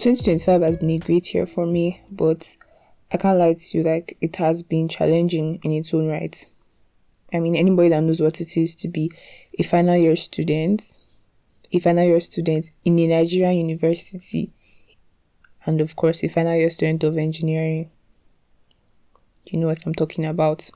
2025 has been a great year for me, but I can't lie to you, like, it has been challenging in its own right. I mean, anybody that knows what it is to be a final year student in a Nigerian university, and of course, a final year student of engineering, you know what I'm talking about.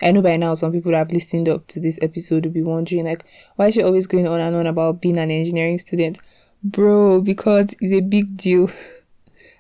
I know by now some people that have listened up to this episode will be wondering, like, why is she always going on and on about being an engineering student? Bro, because it's a big deal.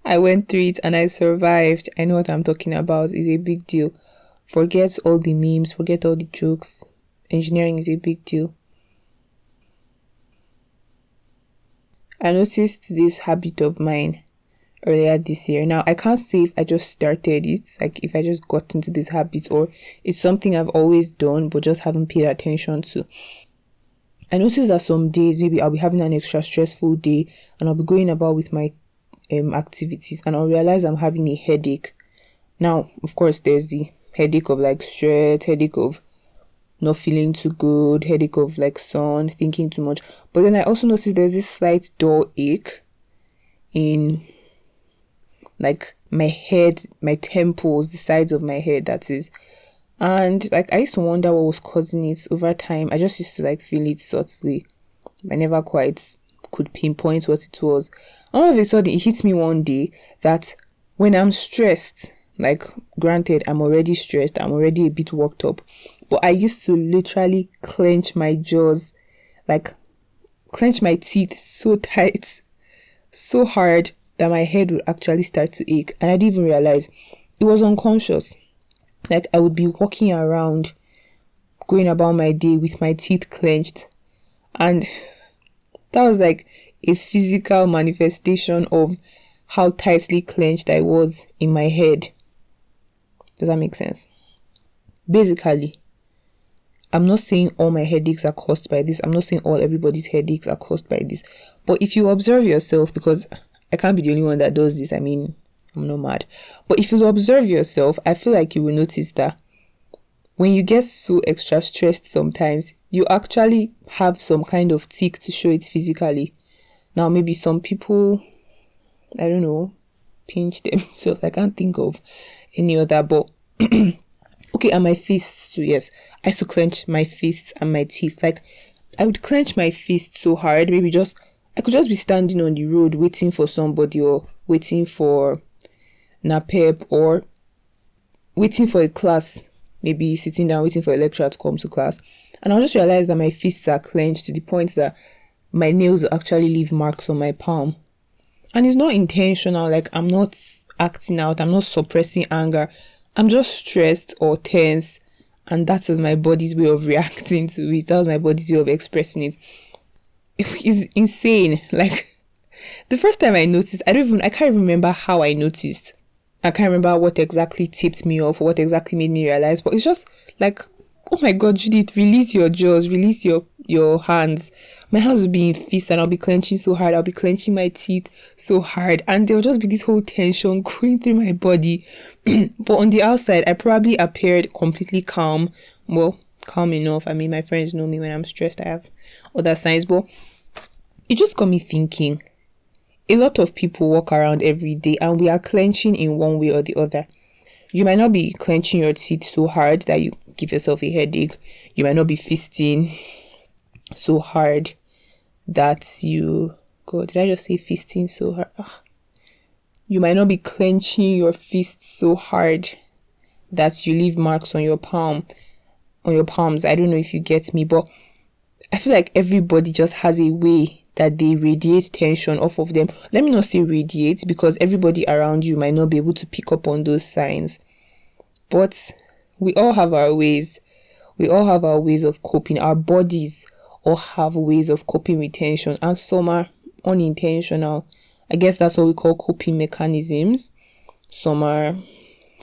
I went through it and I survived. I know what I'm talking about. It's a big deal. Forget all the memes, forget all the jokes. Engineering is a big deal. I noticed this habit of mine earlier this year. Now, I can't say if I just started it, like if I just got into this habit, or it's something I've always done but just haven't paid attention to. I noticed that some days, maybe I'll be having an extra stressful day and I'll be going about with my activities and I'll realize I'm having a headache. Now, of course, there's the headache of like stress, headache of not feeling too good, headache of like sun, thinking too much. But then I also noticed there's this slight dull ache in like my head, my temples, the sides of my head, that is. And like I used to wonder what was causing it. Over time, I just used to like feel it subtly. I never quite could pinpoint what it was. All of a sudden, it hit me one day that when I'm stressed, like granted, I'm already stressed, I'm already a bit worked up, but I used to literally clench my jaws, like clench my teeth so tight, so hard that my head would actually start to ache. And I didn't even realize it was unconscious. Like I would be walking around, going about my day with my teeth clenched. And that was like a physical manifestation of how tightly clenched I was in my head. Does that make sense? Basically, I'm not saying all my headaches are caused by this. I'm not saying everybody's headaches are caused by this. But if you observe yourself, because I can't be the only one that does this. I mean, I'm not mad. But if you observe yourself, I feel like you will notice that when you get so extra stressed sometimes, you actually have some kind of tick to show it physically. Now, maybe some people, I don't know, pinch themselves. I can't think of any other, but okay, and my fists too, yes. I used to clench my fists and my teeth. Like, I would clench my fists so hard, I could just be standing on the road waiting for somebody, or waiting for NAPEP, or waiting for a class, maybe sitting down waiting for a lecturer to come to class. And I'll just realize that my fists are clenched to the point that my nails will actually leave marks on my palm. And it's not intentional, like I'm not acting out, I'm not suppressing anger. I'm just stressed or tense, and that is my body's way of reacting to it. That was my body's way of expressing it. It is insane. Like, the first time I noticed, I can't remember how I noticed. I can't remember what exactly tipped me off, or what exactly made me realize, but it's just like, oh my God, Judith, release your jaws, release your hands. My hands will be in fists and I'll be clenching so hard. I'll be clenching my teeth so hard, and there'll just be this whole tension going through my body. But on the outside, I probably appeared completely calm. Well, calm enough. I mean, my friends know me when I'm stressed. I have other signs, but it just got me thinking. A lot of people walk around every day and we are clenching in one way or the other. You might not be clenching your teeth so hard that you give yourself a headache. You might not be fisting so hard that you... God, did I just say fisting so hard? You might not be clenching your fists so hard that you leave marks on your palms. I don't know if you get me, but I feel like everybody just has a way that they radiate tension off of them. Let me not say radiate, because everybody around you might not be able to pick up on those signs. But we all have our ways. We all have our ways of coping. Our bodies all have ways of coping with tension, and some are unintentional. I guess that's what we call coping mechanisms. Some are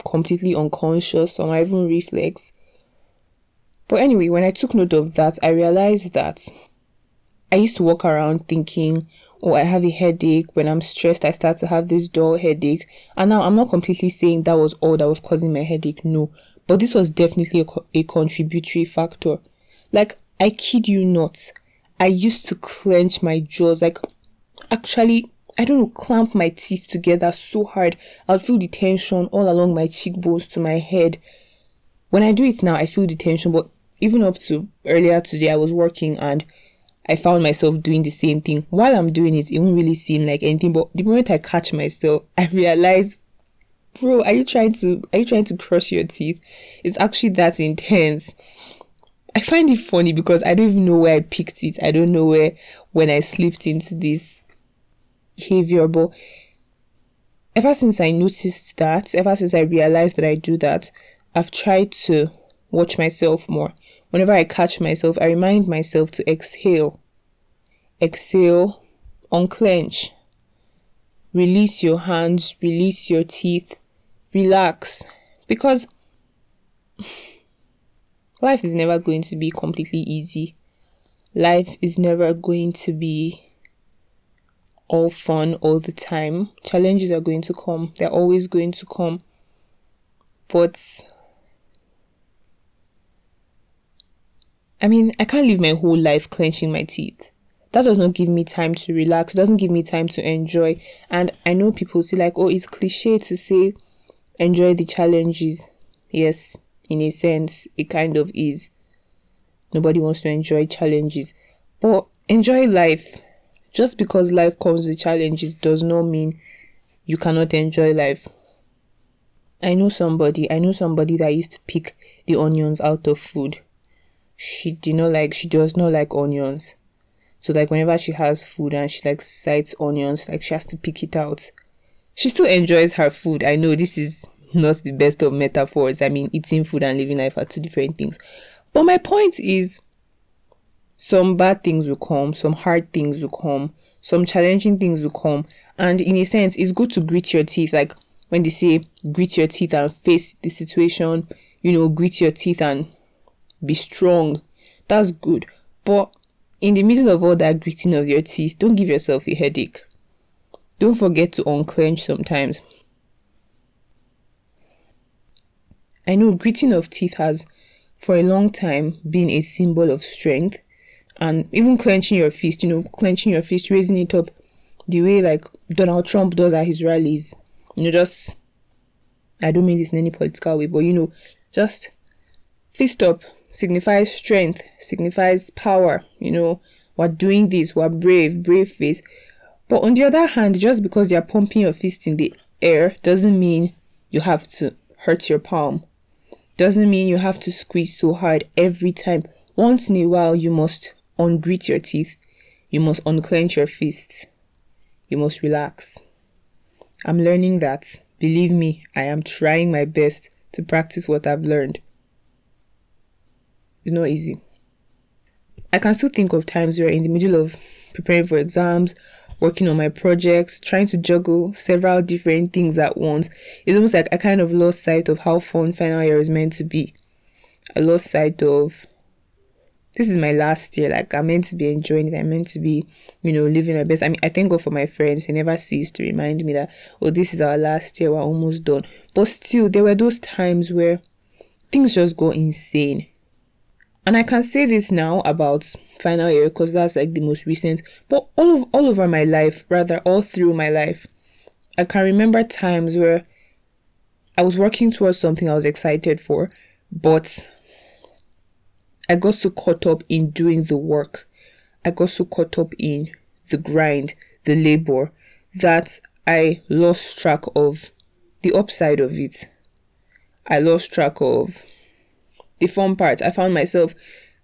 completely unconscious, some are even reflex. But anyway, when I took note of that, I realized that I used to walk around thinking, oh, I have a headache. When I'm stressed, I start to have this dull headache. And now I'm not completely saying that was all that was causing my headache, no. But this was definitely a contributory factor. Like, I kid you not, I used to clench my jaws, like actually I don't know, clamp my teeth together so hard. I'll feel the tension all along my cheekbones to my head. When I do it now, I feel the tension, but even up to earlier today, I was working and I found myself doing the same thing. While I'm doing it, it won't really seem like anything, but the moment I catch myself, I realize, bro, are you trying to crush your teeth? It's actually that intense. I find it funny because I don't even know where I picked it. I don't know where when I slipped into this behavior, but ever since I noticed that, ever since I realized that I do that, I've tried to watch myself more. Whenever I catch myself, I remind myself to exhale. Exhale, unclench, release your hands, release your teeth, relax. Because life is never going to be completely easy. Life is never going to be all fun all the time. Challenges are going to come. They're always going to come. But I can't live my whole life clenching my teeth. That does not give me time to relax. It doesn't give me time to enjoy. And I know people say like, oh, it's cliche to say enjoy the challenges. Yes, in a sense, it kind of is. Nobody wants to enjoy challenges. But enjoy life. Just because life comes with challenges does not mean you cannot enjoy life. I know somebody that used to pick the onions out of food. She does not like onions. So like whenever she has food and she like sights onions, like she has to pick it out. She still enjoys her food. I know this is not the best of metaphors. Eating food and living life are two different things. But my point is, some bad things will come, some hard things will come, some challenging things will come. And in a sense, it's good to grit your teeth. Like when they say grit your teeth and face the situation, grit your teeth and be strong. That's good. But in the middle of all that gritting of your teeth, don't give yourself a headache. Don't forget to unclench sometimes. I know gritting of teeth has for a long time been a symbol of strength. And even clenching your fist, raising it up the way like Donald Trump does at his rallies. Just, I don't mean this in any political way, but just fist up signifies strength, signifies power. We're doing this, we're brave face. But on the other hand, just because you're pumping your fist in the air doesn't mean you have to hurt your palm. Doesn't mean you have to squeeze so hard every time. Once in a while, you must ungrit your teeth. You must unclench your fist. You must relax. I'm learning that. Believe me, I am trying my best to practice what I've learned. It's not easy. I can still think of times where in the middle of preparing for exams, working on my projects, trying to juggle several different things at once, it's almost like I kind of lost sight of how fun final year is meant to be. I lost sight of this is my last year. Like I'm meant to be enjoying it. I'm meant to be, living my best. I thank God for my friends. They never cease to remind me that, oh, this is our last year. We're almost done. But still, there were those times where things just go insane. And I can say this now about final year because that's like the most recent. But all over my life, rather all through my life, I can remember times where I was working towards something I was excited for, but I got so caught up in doing the work. I got so caught up in the grind, the labor, that I lost track of the upside of it. I lost track of the fun part. I found myself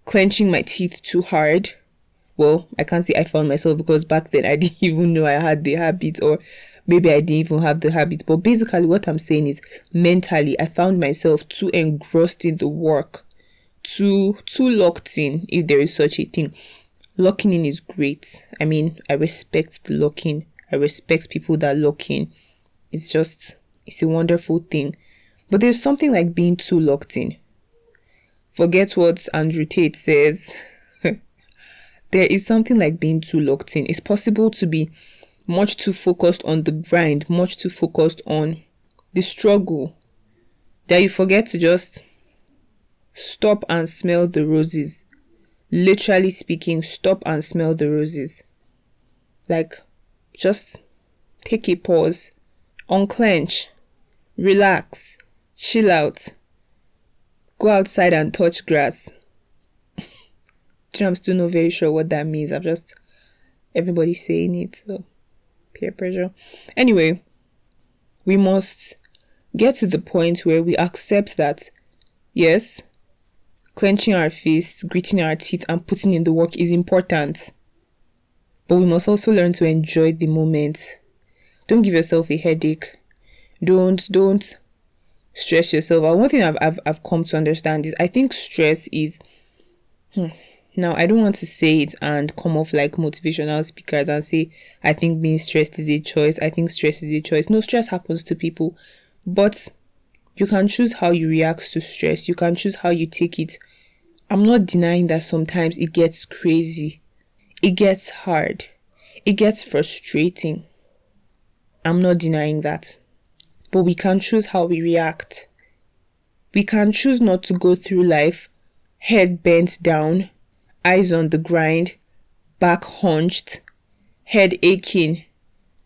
clenching my teeth too hard. Well, I can't say I found myself because back then I didn't even know I had the habit, or maybe I didn't even have the habit. But basically what I'm saying is mentally I found myself too engrossed in the work. Too locked in, if there is such a thing. Locking in is great. I respect the locking. I respect people that lock in. It's a wonderful thing. But there's something like being too locked in. Forget what Andrew Tate says. There is something like being too locked in. It's possible to be much too focused on the grind, much too focused on the struggle, that you forget to just stop and smell the roses. Literally speaking, stop and smell the roses. Like, just take a pause, unclench, relax, chill out, go outside and touch grass. I'm still not very sure what that means. I'm just everybody saying it, so peer pressure. Anyway, we must get to the point where we accept that, yes, clenching our fists, gritting our teeth, and putting in the work is important. But we must also learn to enjoy the moment. Don't give yourself a headache. Don't stress yourself. One thing I've come to understand is I think stress is now I don't want to say it and come off like motivational speakers and say I think being stressed is a choice. I think stress is a choice. No, stress happens to people, but you can choose how you react to stress. You can choose how you take it. I'm not denying that sometimes it gets crazy. It gets hard. It gets frustrating. I'm not denying that. But we can choose how we react. We can choose not to go through life head bent down, eyes on the grind, back hunched, head aching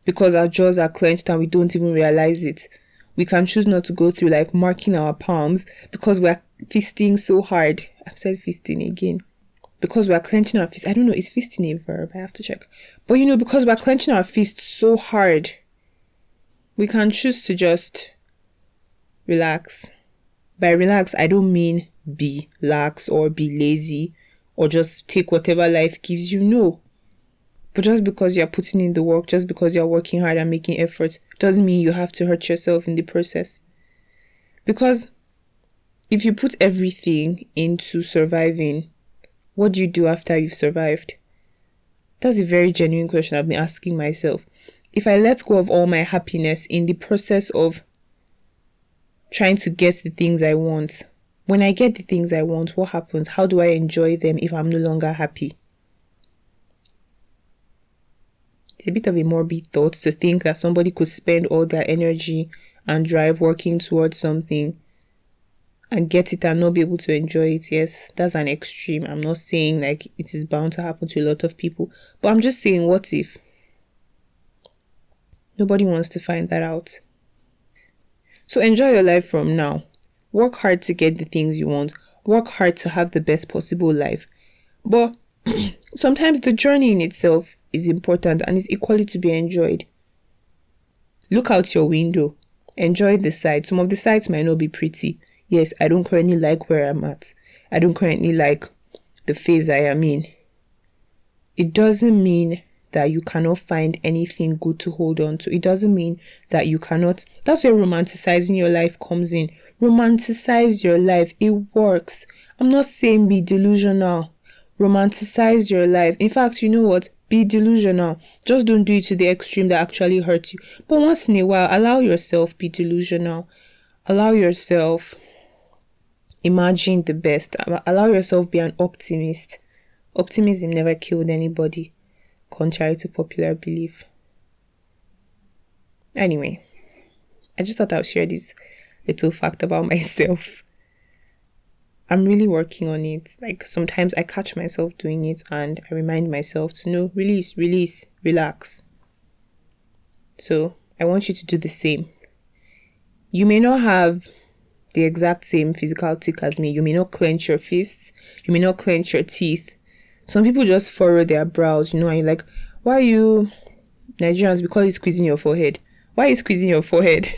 because our jaws are clenched and we don't even realize it. We can choose not to go through life marking our palms because we're fisting so hard. I've said fisting again. Because we're clenching our fists. I don't know, is fisting a verb? I have to check. But because we're clenching our fists so hard, we can choose to just relax. By relax, I don't mean be lax or be lazy or just take whatever life gives you. No. But just because you're putting in the work, just because you're working hard and making efforts, doesn't mean you have to hurt yourself in the process. Because if you put everything into surviving, what do you do after you've survived? That's a very genuine question I've been asking myself. If I let go of all my happiness in the process of trying to get the things I want, when I get the things I want, what happens? How do I enjoy them if I'm no longer happy? It's a bit of a morbid thought to think that somebody could spend all their energy and drive working towards something and get it and not be able to enjoy it. Yes, that's an extreme. I'm not saying like it is bound to happen to a lot of people, but I'm just saying, what if? Nobody wants to find that out. So enjoy your life from now. Work hard to get the things you want. Work hard to have the best possible life. But sometimes the journey in itself is important and is equally to be enjoyed. Look out your window. Enjoy the sight. Some of the sights might not be pretty. Yes, I don't currently like where I'm at. I don't currently like the phase I am in. It doesn't mean that you cannot find anything good to hold on to. It doesn't mean that you cannot. That's where romanticizing your life comes in. Romanticize your life. It works. I'm not saying be delusional. Romanticize your life. In fact, you know what? Be delusional. Just don't do it to the extreme that actually hurts you. But once in a while, allow yourself be delusional. Allow yourself imagine the best. Allow yourself be an optimist. Optimism never killed anybody, contrary to popular belief. Anyway, I just thought I would share this little fact about myself. I'm really working on it. Like sometimes I catch myself doing it and I remind myself to release, relax. So I want you to do the same. You may not have the exact same physical tick as me. You may not clench your fists. You may not clench your teeth. Some people just furrow their brows, and you're like, why are you Nigerians? Because it's squeezing your forehead. Why are you squeezing your forehead?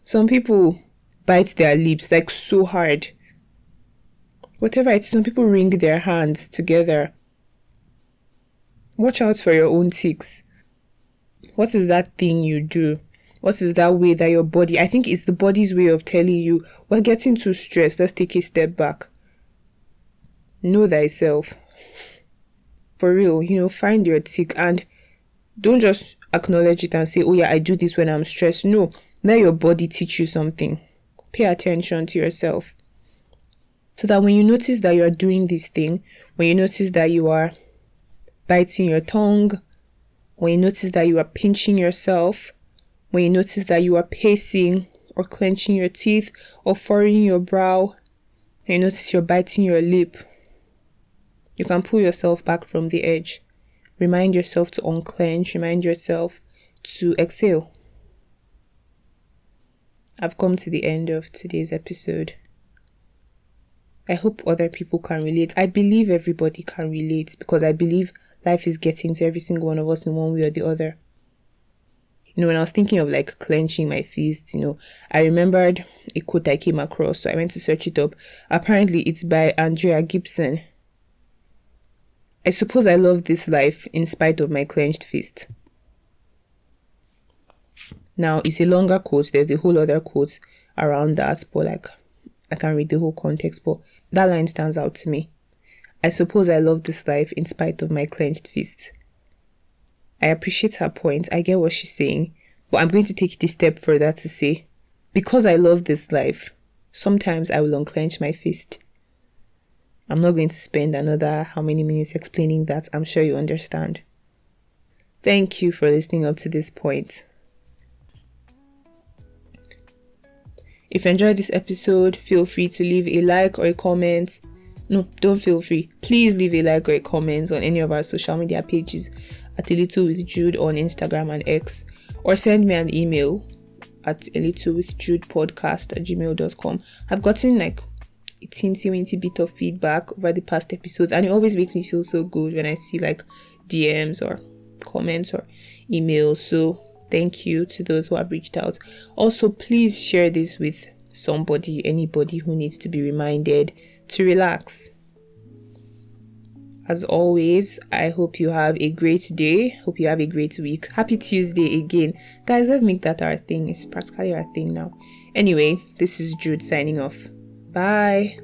Some people bite their lips like so hard. Whatever it is, some people wring their hands together. Watch out for your own ticks. What is that thing you do? What is that way that your body, I think it's the body's way of telling you, we're getting too stressed, let's take a step back. Know thyself. For real, find your tick and don't just acknowledge it and say, oh yeah, I do this when I'm stressed. No, let your body teach you something. Pay attention to yourself. So that when you notice that you are doing this thing, when you notice that you are biting your tongue, when you notice that you are pinching yourself, when you notice that you are pacing or clenching your teeth or furrowing your brow, and you notice you're biting your lip, you can pull yourself back from the edge. Remind yourself to unclench. Remind yourself to exhale. I've come to the end of today's episode. I hope other people can relate. I believe everybody can relate because I believe life is getting to every single one of us in one way or the other. When I was thinking of like clenching my fist, I remembered a quote I came across, so I went to search it up. Apparently, it's by Andrea Gibson. I suppose I love this life in spite of my clenched fist. Now, it's a longer quote. There's a whole other quote around that, but like, I can't read the whole context, but that line stands out to me. I suppose I love this life in spite of my clenched fist. I appreciate her point. I get what she's saying, but I'm going to take it a step further to say, because I love this life, sometimes I will unclench my fist. I'm not going to spend another how many minutes explaining that. I'm sure you understand. Thank you for listening up to this point. If you enjoyed this episode, feel free to leave a like or a comment. No, don't feel free. Please leave a like or a comment on any of our social media pages at A Little with Jude on Instagram and X, or send me an email at alittlewithjudepodcast@gmail.com. I've gotten like a teensy bit of feedback over the past episodes, and it always makes me feel so good when I see like DMs or comments or emails. So thank you to those who have reached out. Also, please share this with anybody who needs to be reminded to relax. As always, I hope you have a great day. Hope you have a great week. Happy Tuesday again. Guys, let's make that our thing. It's practically our thing now. Anyway, this is Jude signing off. Bye.